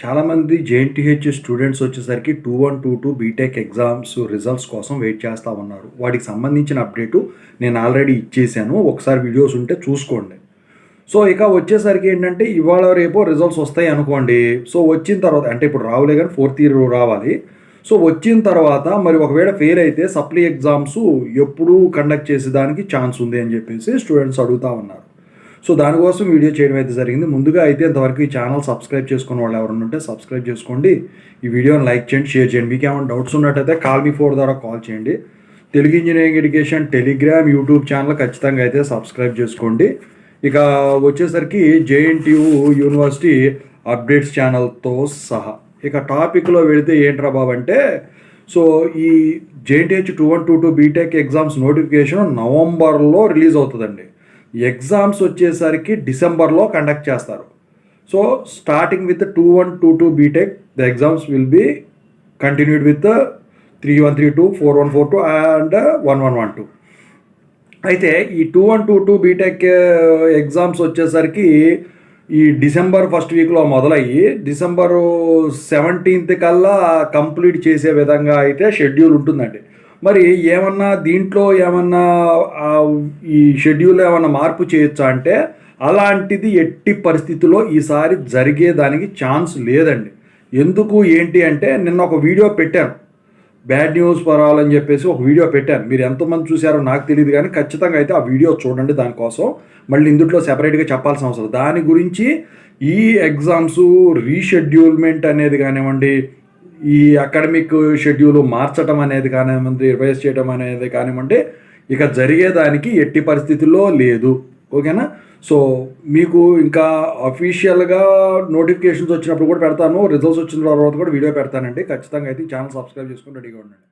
చాలామంది JNTH students వచ్చేసరికి 2122 BTech exams results కోసం వెయిట్ చేస్తూ ఉన్నారు. వాటికి సంబంధించిన అప్డేటు నేను ఆల్రెడీ ఇచ్చేసాను. ఒకసారి వీడియోస్ ఉంటే చూసుకోండి. సో ఇక వచ్చేసరికి ఏంటంటే ఇవాళ రేపో రిజల్ట్స్ వస్తాయి అనుకోండి. సో వచ్చిన తర్వాత అంటే ఇప్పుడు రావులే కానీ 4th ఇయర్ రావాలి. సో వచ్చిన తర్వాత మరి ఒకవేళ ఫెయిల్ అయితే సప్లీ ఎగ్జామ్స్ ఎప్పుడు కండక్ట్ చేసేదానికి ఛాన్స్ ఉంది అని చెప్పేసి స్టూడెంట్స్ అడుగుతూ ఉన్నారు. సో దానికోసం వీడియో చేయడం అయితే జరిగింది. ముందుగా అయితే ఇంతవరకు ఈ ఛానల్ సబ్స్క్రైబ్ చేసుకున్న వాళ్ళు ఎవరైనా ఉంటే సబ్స్క్రైబ్ చేసుకోండి. ఈ వీడియోని లైక్ చేయండి, షేర్ చేయండి. మీకు ఏమైనా డౌట్స్ ఉన్నట్టయితే కాల్ మీ 4 ద్వారా కాల్ చేయండి. Telugu engineering education Telegram YouTube channel ఖచ్చితంగా అయితే సబ్స్క్రైబ్ చేసుకోండి. ఇక వచ్చేసరికి జేఎన్టీయూ యూనివర్సిటీ అప్డేట్స్ ఛానల్తో సహా ఇక టాపిక్లో వెళితే ఏంట్రా బాబు అంటే, సో ఈ జేఎన్టీహెచ్ 2122 బీటెక్ ఎగ్జామ్స్ నోటిఫికేషన్ నవంబర్లో రిలీజ్ అవుతుందండి. ఎగ్జామ్స్ వచ్చేసరికి డిసెంబర్లో కండక్ట్ చేస్తారు. So starting with 2122 BTech the exams will be continued with 3132, 4142 and 1112. అయితే ఈ 2122 బీటెక్ ఎగ్జామ్స్ వచ్చేసరికి ఈ డిసెంబర్ ఫస్ట్ వీక్లో మొదలయ్యి డిసెంబర్ 17th కల్లా కంప్లీట్ చేసే విధంగా అయితే షెడ్యూల్ ఉంటుందండి. మరి ఏమన్నా దీంట్లో ఏమన్నా ఈ షెడ్యూల్ ఏమన్నా మార్పు చేయొచ్చా అంటే అలాంటిది ఎట్టి పరిస్థితుల్లో ఈసారి జరిగేదానికి ఛాన్స్ లేదండి. ఎందుకు ఏంటి అంటే నిన్న ఒక వీడియో పెట్టాను, బ్యాడ్ న్యూస్ ఫర్ ఆల్ అని చెప్పేసి ఒక వీడియో పెట్టాను. మీరు ఎంతమంది చూసారో నాకు తెలియదు కానీ ఖచ్చితంగా అయితే ఆ వీడియో చూడండి. దానికోసం మళ్ళీ ఇందులో సెపరేట్గా చెప్పాల్సిన అవసరం. దాని గురించి ఈ ఎగ్జామ్స్ రీషెడ్యూల్మెంట్ అనేది కానివ్వండి, ఈ అకాడమిక్ షెడ్యూల్ మార్చడం అనేది కానివ్వండి, రివైజ్ చేయడం అనేది కానివ్వండి, ఇక జరిగేదానికి ఎట్టి పరిస్థితుల్లో లేదు. ఓకేనా? సో మీకు ఇంకా అఫీషియల్గా నోటిఫికేషన్స్ వచ్చినప్పుడు కూడా పెడతాను, రిజల్ట్స్ వచ్చిన తర్వాత కూడా వీడియో పెడతానండి. ఖచ్చితంగా అయితే ఛానల్ సబ్స్క్రైబ్ చేసుకుని రెడీగా ఉండండి.